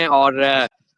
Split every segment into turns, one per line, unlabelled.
हैं और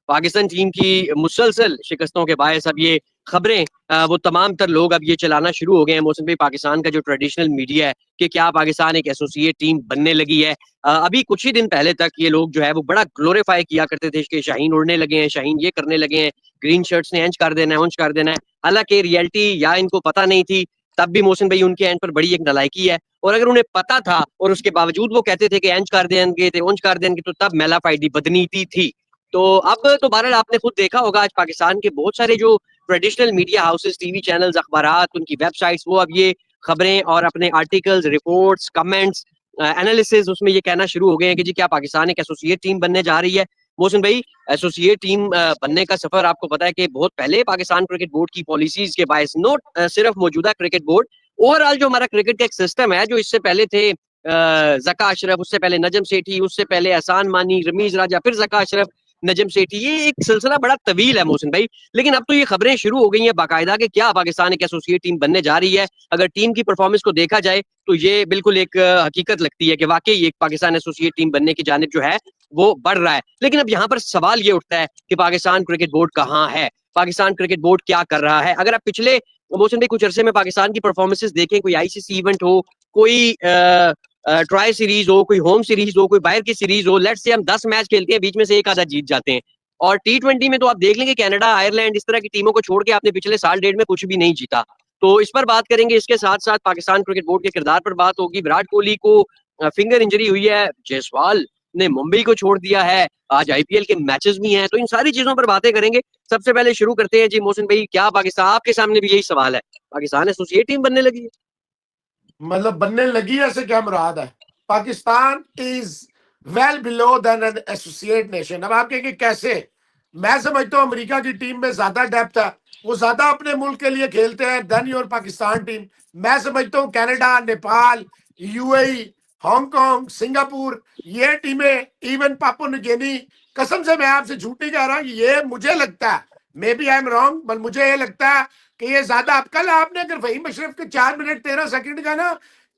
पाकिस्तान टीम की मुसलसल शिकस्तों के बायस अब ये खबरें वो तमाम तर लोग अब ये चलाना शुरू हो गए हैं मोहसिन भाई, पाकिस्तान का जो ट्रेडिशनल मीडिया है कि क्या पाकिस्तान एक एसोसिएट टीम बनने लगी है। अभी कुछ ही दिन पहले तक ये लोग जो है वो बड़ा ग्लोरीफाई किया करते थे कि शाहीन उड़ने लगे हैं, शाहीन ये करने लगे हैं, ग्रीन शर्ट्स ने इंच कर देना है, उंच कर देना है। हालांकि रियलिटी या इनको पता नहीं थी, तब भी मोहसिन भाई उनके एंड पर बड़ी एक नलायकी है। और अगर उन्हें पता था और उसके बावजूद वो कहते थे कि इंच कर देंगे थे, उंच कर देंगे, तो तब मेलाफाइडी बदनीति थी। तो अब तो बहरहाल आपने खुद देखा होगा आज पाकिस्तान के बहुत सारे जो traditional media houses, TV channels, अखबारात, उनकी वेबसाइट्स, वो अब ये खबरें और अपने आर्टिकल्स, रिपोर्ट्स, कमेंट्स, एनालिसिस उसमें ये कहना शुरू हो गए हैं कि जी क्या पाकिस्तान एक एसोसिएट टीम बनने जा रही है। मोहसिन भाई, एसोसिएट टीम बनने का सफर आपको पता है कि बहुत पहले पाकिस्तान क्रिकेट बोर्ड की पॉलिसीज के बायस, नोट सिर्फ मौजूदा क्रिकेट बोर्ड, ओवरऑल जो हमारा क्रिकेट का एक सिस्टम है, जो इससे पहले थे जका अशरफ, उससे पहले नजम सेठी, उससे पहले एहसान मानी, रमीज राजा, फिर जका अशरफ, नजम सेठी, ये एक सिलसिला बड़ा तवील है मोहसिन भाई। लेकिन अब तो ये खबरें शुरू हो गई हैं बाकायदा कि क्या पाकिस्तान एक एसोसिएट टीम बनने जा रही है। अगर टीम की परफॉर्मेंस को देखा जाए तो ये बिल्कुल एक हकीकत लगती है कि वाकई एक पाकिस्तान एसोसिएट टीम बनने की जानिब जो है वो बढ़ रहा है। लेकिन अब यहाँ पर सवाल ये उठता है कि पाकिस्तान क्रिकेट बोर्ड कहाँ है, पाकिस्तान क्रिकेट बोर्ड क्या कर रहा है। अगर आप पिछले मोहसिन भाई कुछ अरसे में पाकिस्तान की परफॉर्मेंसेस देखें, कोई आईसीसी इवेंट हो, कोई ट्राई सीरीज हो, कोई होम सीरीज हो, कोई बाहर की सीरीज हो, लेट्स से हम 10 मैच खेलते हैं, बीच में से एक आधा जीत जाते हैं। और टी20 में तो आप देख लेंगे कनाडा, आयरलैंड, इस तरह की टीमों को छोड़ के आपने पिछले साल डेढ़ में कुछ भी नहीं जीता। तो इस पर बात करेंगे, इसके साथ साथ पाकिस्तान क्रिकेट बोर्ड के किरदार पर बात होगी। विराट कोहली को फिंगर इंजरी हुई है, जायसवाल ने मुंबई को छोड़ दिया है, आज आईपीएल के मैचेस भी हैं, तो इन सारी चीजों पर बातें करेंगे। सबसे पहले शुरू करते हैं जी मोहसिन भाई, क्या पाकिस्तान, आपके सामने भी यही सवाल है, पाकिस्तान एसोसिएट टीम बनने लगी है?
मतलब बनने लगी है से क्या मुराद है? Pakistan is well below than an associate nation. अब आप कहेंगे कैसे? मैं समझता हूँ अमेरिका की टीम में ज्यादा डेप्थ है, वो ज्यादा अपने मुल्क के लिए खेलते हैं देन योर पाकिस्तान टीम। मैं समझता हूँ Canada, Nepal, UAE, Hong Kong, Singapore, ये टीमें, इवन पापुआ न्यू गिनी, कसम से मैं आपसे झूठ नहीं कह रहा, ये मुझे लगता है, maybe I am wrong, but मुझे ये लगता है कि ये ज्यादा। अब कल आपने अगर फहीम अशरफ के 4 मिनट 13 सेकंड का ना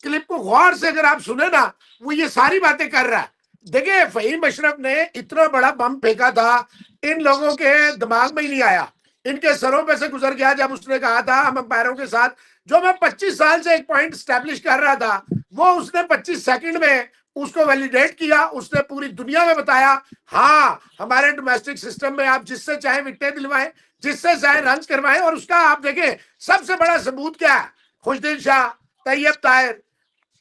क्लिप को गौर से अगर आप सुने ना, वो ये सारी बातें कर रहा है। देखिए फहीम अशरफ ने इतना बड़ा बम फेंका था, इन लोगों के दिमाग में ही नहीं आया, इनके सरों पे से गुजर गया जब उसने कहा था हम अंपायरों के साथ, जो मैं 25 साल से एक पॉइंट स्टैब्लिश कर रहा था, वो उसने 25 सेकंड में उसको वैलिडेट किया। उसने पूरी दुनिया में बताया हाँ हमारे डोमेस्टिक सिस्टम में आप जिससे चाहे विकेटें दिलवाएं, जिससे चाहे रन करवाएं। और उसका आप देखें सबसे बड़ा सबूत क्या है? खुशदिल शाह, तैयब ताहिर,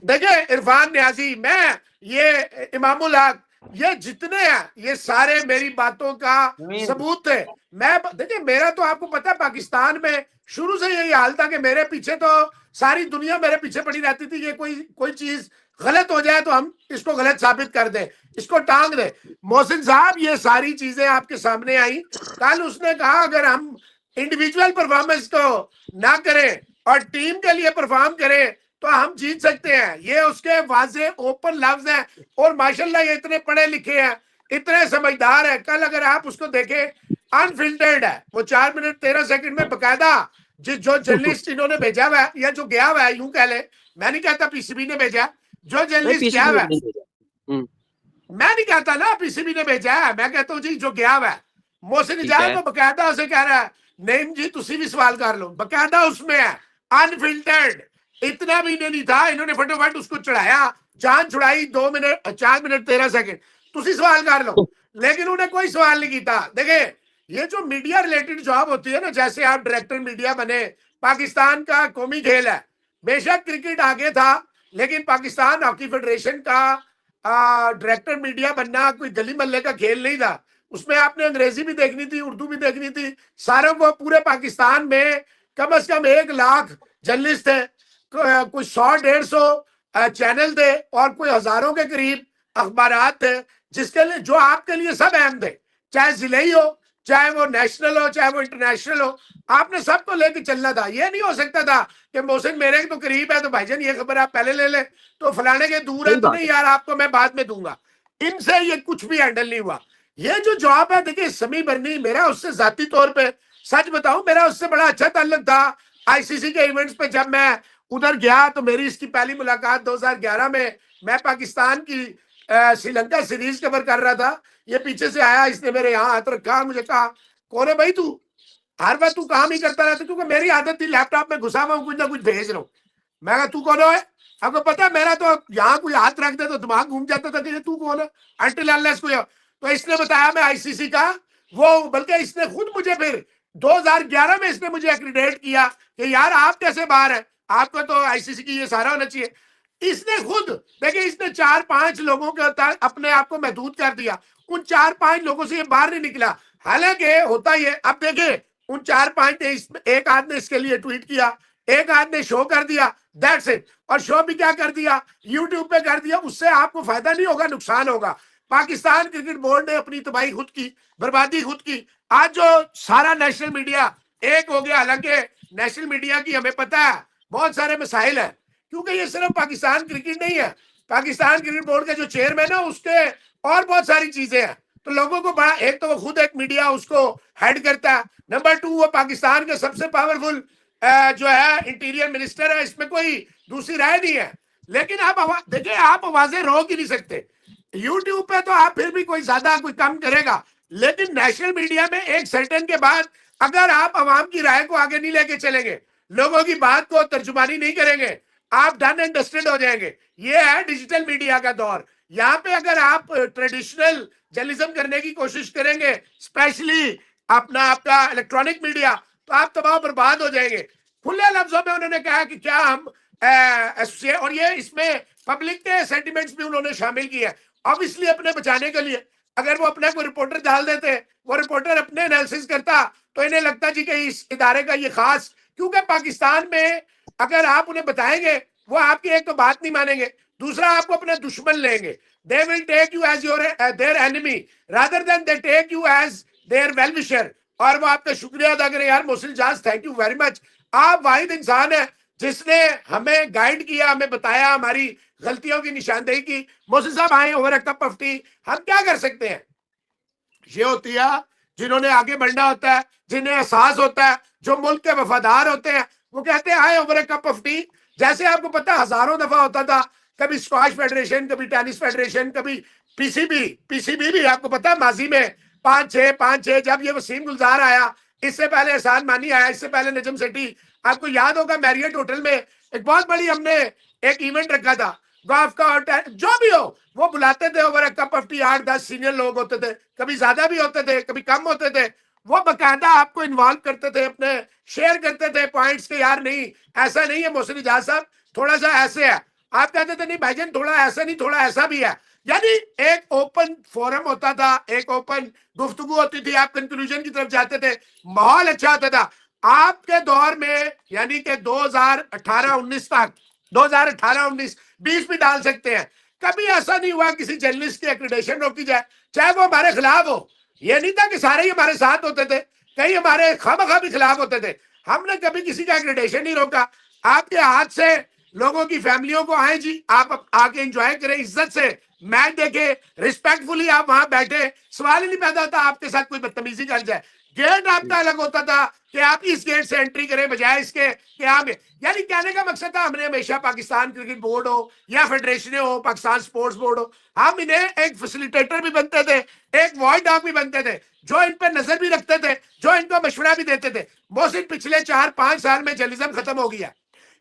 देखिए इरफान न्याजी, मैं, ये इमामुल हक, ये जितने हैं ये सारे मेरी बातों का सबूत थे। मैं देखिए, मेरा तो आपको पता है पाकिस्तान में शुरू से यही हाल था कि मेरे पीछे तो सारी दुनिया मेरे पीछे पड़ी रहती थी, ये कोई चीज गलत हो जाए तो हम इसको गलत साबित कर दें, इसको टांग दें। मोहसिन साहब ये सारी चीजें आपके सामने आई। कल उसने कहा अगर हम इंडिविजुअल परफॉर्मेंस को ना करें और टीम के लिए परफॉर्म करें तो हम जीत सकते हैं। ये उसके वाजे ओपन लफ्ज हैं। और माशाल्लाह ये इतने पढ़े लिखे हैं, इतने समझदार है। कल अगर आप उसको देखें, अनफिल्टर्ड है वो। 4 मिनट 13 सेकंड में बकायदा जो जर्नलिस्ट इन्होंने भेजा हुआ है या जो गया हुआ है, यूं कह ले, मैं नहीं कहता पीसीबी ने भेजा, जो जर्नलिस्ट गया हुआ है, मैं नहीं कहता ना पीसीबी ने भेजा है, मैं कहता हूँ जी जो गया हुआ है। मोहसिन इजाज वो बकायदा उसे कह रहा है नहीं जी तुसी भी सवाल कर लो, बकायदा उसमें है अनफिल्टर्ड। इतना भी नहीं था, इन्होंने फटोफट उसको चढ़ाया, जान छुड़ाई 2 मिनट 4 मिनट 13 सेकंड, तुसी सवाल कर लो। लेकिन उन्हें कोई सवाल नहीं किया। देखे ये जो मीडिया रिलेटेड जॉब होती है ना, जैसे आप डायरेक्टर मीडिया बने, पाकिस्तान का कौमी खेल है, बेशक क्रिकेट आगे था लेकिन पाकिस्तान हॉकी फेडरेशन का डायरेक्टर मीडिया बनना कोई गली मोहल्ले का खेल नहीं था। उसमें आपने अंग्रेजी भी देखनी थी, उर्दू भी देखनी थी। सारे वो पूरे पाकिस्तान में कम से कम 1 लाख जर्नलिस्ट थे, कोई 100-150 चैनल थे और कोई हजारों के करीब अखबारात थे, जिसके लिए जो आपके लिए सब अहम थे, चाहे जिले हो, चाहे वो नेशनल हो, चाहे वो इंटरनेशनल हो, आपने सबको लेके चलना था। ये नहीं हो सकता था कि मोहसिन मेरे तो करीब है तो भाईजान ये खबर आप पहले ले ले, तो फलाने के दूर है तो नहीं यार आपको मैं बाद में दूंगा। इनसे ये कुछ भी हैंडल नहीं हुआ। ये जो जॉब है, देखिए समी बर्नी, मेरा उससे जाती तौर पे सच बताऊं, मेरा उससे बड़ा अच्छा ताल्लुक था। आईसीसी के इवेंट्स पे जब मैं उधर गया तो मेरी इसकी पहली मुलाकात 2011 में, मैं पाकिस्तान की श्रीलंका सीरीज कवर कर रहा था। ये पीछे से आया, इसने मेरे यहाँ हाथ रखा, मुझे कहा कौन है भाई तू, हर बार तू काम ही करता रहता, क्योंकि मेरी आदत थी लैपटॉप में घुसा हुआ हूं, कुछ ना कुछ भेज रहा हूँ। मैं कहा तू कौन है, आपको पता है मेरा तो यहाँ कोई हाथ रख दे तो दिमाग घूम जाता था कि तू कौन है, अंटिल अनलेस कोई। तो इसने बताया मैं आईसीसी का वो, बल्कि इसने खुद मुझे फिर 2011 में इसने मुझे एक्रीडेट किया कि यार आप कैसे बाहर है, आपको तो आईसीसी की ये सारा होना चाहिए। इसने खुद देखिए, इसने 4-5 लोगों के अपने आप को महदूद कर दिया, उन 4-5 लोगों से ये बाहर नहीं निकला। हालांकि होता ये, अब देखिए उन 4-5 ने, एक आदमी ने इसके लिए ट्वीट किया, एक आदमी ने शो कर दिया, दैट्स इट। और शो भी क्या कर दिया, यूट्यूब पे कर दिया, उससे आपको फायदा नहीं होगा, नुकसान होगा। पाकिस्तान क्रिकेट बोर्ड ने अपनी तबाही खुद की, बर्बादी खुद की। आज जो सारा नेशनल मीडिया एक हो गया, हालांकि नेशनल मीडिया की हमें पता है बहुत सारे मसाइल है, क्योंकि ये सिर्फ पाकिस्तान क्रिकेट नहीं है, पाकिस्तान क्रिकेट बोर्ड के जो चेयरमैन है उसके और बहुत सारी चीजें हैं। तो लोगों को बड़ा, एक तो वो खुद एक मीडिया उसको हेड करता है, नंबर 2 वो पाकिस्तान के सबसे पावरफुल जो है इंटीरियर मिनिस्टर है, इसमें कोई दूसरी राय नहीं है। लेकिन आप देखिए, आप आवाजें रोक ही नहीं सकते। यूट्यूब पे तो आप फिर भी कोई ज्यादा कोई कम करेगा, लेकिन नेशनल मीडिया में एक सर्टेन के बाद अगर आप आवाम की राय को आगे नहीं लेके चलेंगे, लोगों की बात को तर्जुमानी नहीं करेंगे, आप डन एंड डस्टेड हो जाएंगे। ये है डिजिटल मीडिया का दौर। यहाँ पे अगर आप ट्रेडिशनल जर्नलिज्म करने की कोशिश करेंगे, स्पेशली अपना आपका इलेक्ट्रॉनिक मीडिया, तो आप तबाह बर्बाद हो जाएंगे। खुले लफ्जों में उन्होंने कहा कि क्या हम एसोसिएट, और ये इसमें पब्लिक के सेंटिमेंट्स भी उन्होंने शामिल किए, ऑब्वियसली अपने बचाने के लिए। अगर वो अपने को रिपोर्टर डाल देते, वो रिपोर्टर अपने एनालिसिस करता, तो इन्हें लगता जी कि इस इदारे का ये खास, क्योंकि पाकिस्तान में अगर आप उन्हें बताएंगे, वो आपकी एक तो बात नहीं मानेंगे, दूसरा आपको अपना दुश्मन लेंगे। They will take you as your their enemy rather than they take you as their well wisher. और वो आपका शुक्रिया अदा करें, यार Mohsin Ijaz thank you very much, आप वाहिद इंसान है जिसने हमें गाइड किया, हमें बताया, हमारी गलतियों की निशानदेही की। मोहसिन साहब आए over a cup of T, हम क्या कर सकते हैं। ये होती है जिन्होंने आगे बढ़ना होता है, जिन्हें एहसास होता है, जो मुल्क के वफादार होते हैं, वो कहते हैं आए over a cup of T. जैसे आपको पता हजारों दफा होता था, कभी स्क्वाश फेडरेशन, कभी टेनिस फेडरेशन, कभी पीसीबी भी आपको पता है माजी में 5-6 जब ये वसीम गुलजार आया, इससे पहले एहसान मानी आया, इससे पहले नजम सेठी, आपको याद होगा मैरियट होटल में एक बहुत बड़ी हमने एक इवेंट रखा था गोल्फ का, और जो भी हो वो बुलाते थे over a cup of T. 8-10 senior लोग होते थे, कभी ज्यादा भी होते थे, कभी कम होते थे। वो बकायदा आपको इन्वॉल्व करते थे, अपने शेयर करते थे पॉइंट्स के, यार नहीं ऐसा नहीं है मोहसिन इजाज साहब, थोड़ा सा ऐसे है। आप कहते थे नहीं भाईजान थोड़ा ऐसा नहीं, थोड़ा ऐसा भी है। यानी एक ओपन फोरम होता था, एक ओपन गुफ्तगू होती थी, आप कंक्लूजन की तरफ जाते थे, माहौल अच्छा होता था। आपके दौर में यानी कि 2018-19 तक, 2018-19, 20 भी डाल सकते हैं, कभी ऐसा नहीं हुआ किसी जर्नलिस्ट की एक्रेडिटेशन रोकी जाए, चाहे वो हमारे खिलाफ हो। ये नहीं था कि सारे ही हमारे साथ होते थे, कई हमारे खामखा भी खिलाफ होते थे, हमने कभी किसी का एक्रेडिटेशन नहीं रोका। आपके हाथ से लोगों की फैमिलियों को आए जी, आप आके एंजॉय करें, इज्जत से मैच देखे, रिस्पेक्टफुली आप वहां बैठे, सवाल ही नहीं पैदा होता आपके साथ कोई बदतमीजी कर जाए। गेट आपका अलग होता था कि आप इस गेट से एंट्री करें बजाय इसके कि आप, यानी कहने का मकसद था हमने हमेशा पाकिस्तान क्रिकेट बोर्ड हो या फेडरेशन हो, पाकिस्तान स्पोर्ट्स बोर्ड हो, हम इन्हें एक फैसिलिटेटर भी बनते थे, एक वॉइस डॉग भी बनते थे, जो इन पर नजर भी रखते थे, जो इनको मशवरा भी देते थे। मोहसिन पिछले 4-5 साल में जर्नलिज्म खत्म हो गया।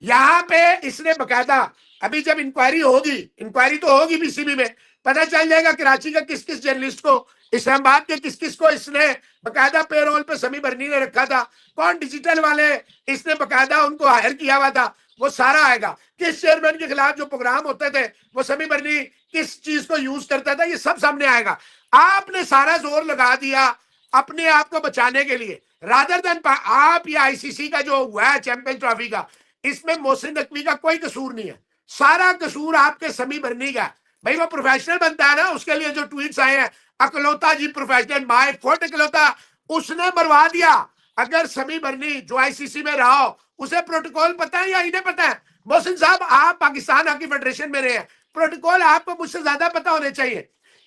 यहाँ पे इसने बकायदा, अभी जब इंक्वायरी होगी, इंक्वायरी तो होगी पीसीबी में, पता चल जाएगा कराची का किस किस जर्नलिस्ट को, इस्लामाबाद के किस किस को इसने बकायदा पेरोल पे समी बरनी ने रखा था, कौन डिजिटल वाले इसने बकायदा उनको हायर किया हुआ था, वो सारा आएगा। किस चेयरमैन के खिलाफ जो प्रोग्राम होते थे वो समी बरनी किस चीज को यूज करता था, ये सब सामने आएगा। आपने सारा जोर लगा दिया अपने आप को बचाने के लिए, रादर देन आप या आईसीसी का जो हुआ है चैंपियंस ट्रॉफी का, इसमें मोहसिन नकवी का कोई कसूर नहीं है, सारा कसूर आपके समी बरनी का। भाई वो प्रोफेशनल बनता है ना, उसके लिए जो ट्वीट्स आए हैं, अकलौता जी प्रोफेशनल, माय फुट अकलौता, उसने मरवा दिया। अगर समी बरनी जो आईसीसी में रहा हो, उसे प्रोटोकॉल पता है या इन्हें पता है? मोहसिन साहब आप पाकिस्तान हॉकी फेडरेशन में रहे हैं, प्रोटोकॉल आपको मुझसे ज्यादा पता होने चाहिए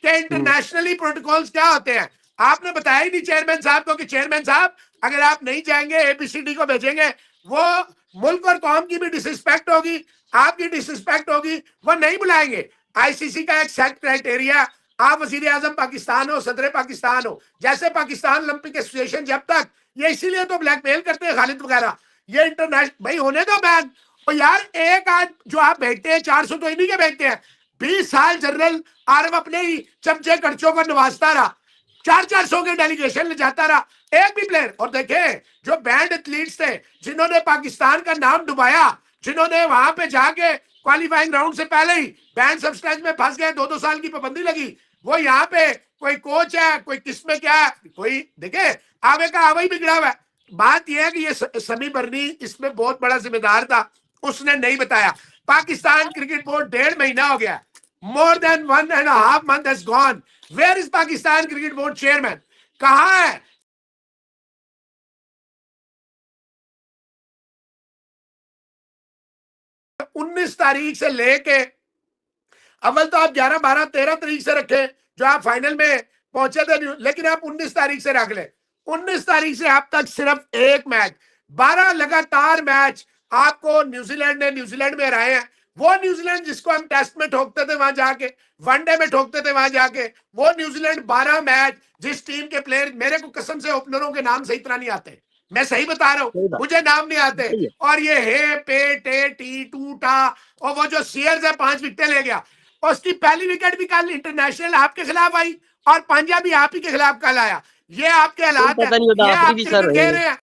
कि इंटरनेशनली प्रोटोकॉल्स क्या होते हैं। आपने बताया ही नहीं चेयरमैन साहब को कि चेयरमैन साहब अगर आप नहीं जाएंगे, एबीसीडी को भेजेंगे, वो मुल्क और कौम की भी डिसरिस्पेक्ट होगी, आपकी डिसरिस्पेक्ट होगी, वो नहीं बुलाएंगे। आईसीसी का एक सेट क्राइटेरिया, आप वजीर आजम पाकिस्तान हो, सदर पाकिस्तान हो, जैसे पाकिस्तान ओलंपिक एसोसिएशन, जब तक ये इसीलिए तो ब्लैकमेल करते हैं खालिद वगैरह, ये इंटरनेशनल भाई होने दो बैन। और यार एक आज जो आप भेजते हैं 400 तो इन्हीं के भेजते हैं। 20 साल जनरल आरव अपने ही चमचे कड़चों को नवाजता रहा, 400 के डेलीगेशन ले जाता रहा, एक भी प्लेयर। और देखे जो बैंड एथलीट्स थे जिन्होंने पाकिस्तान का नाम डुबाया, जिन्होंने वहां पे जाके क्वालिफाइंग राउंड से पहले ही बैंड सब्सटेंस में फंस गए, 2-2 साल की पाबंदी लगी, वो यहाँ पे कोई कोच है, कोई किसमें क्या है, कोई देखे आवे का आवा ही बिगड़ा हुआ है। बात यह है कि ये समी बर्नी इसमें बहुत बड़ा जिम्मेदार था, उसने नहीं बताया। पाकिस्तान क्रिकेट बोर्ड 1.5 महीना हो गया, more than 1.5 month has gone. Where is Pakistan Cricket Board chairman? कहाँ है? उन्नीस तारीख से लेके अव्वल तो आप 11, 12, 13 तारीख से रखे जो आप फाइनल में पहुंचे थे, लेकिन आप 19 तारीख से रख ले। 19 तारीख से अब तक सिर्फ एक मैच, 12 लगातार मैच आपको न्यूजीलैंड ने न्यूजीलैंड में हराए हैं। वो न्यूजीलैंड जिसको हम टेस्ट में ठोकते थे वहां जाके, वनडे में ठोकते थे वहां जाके, वो न्यूजीलैंड 12 मैच, जिस टीम के प्लेयर, मेरे को कसम से ओपनरों के नाम सही तरह नहीं आते, मैं सही बता रहा हूँ, मुझे नाम नहीं आते। और ये हे पे टे टी टूटा, और वो जो सीयर्स है 5 विकेटें ले गया, उसकी पहली विकेट भी कल इंटरनेशनल आपके खिलाफ आई और पंजाबी आप ही के खिलाफ कल आया। ये आपके हालात है, ये आप क्रिकेट कह रहे हैं।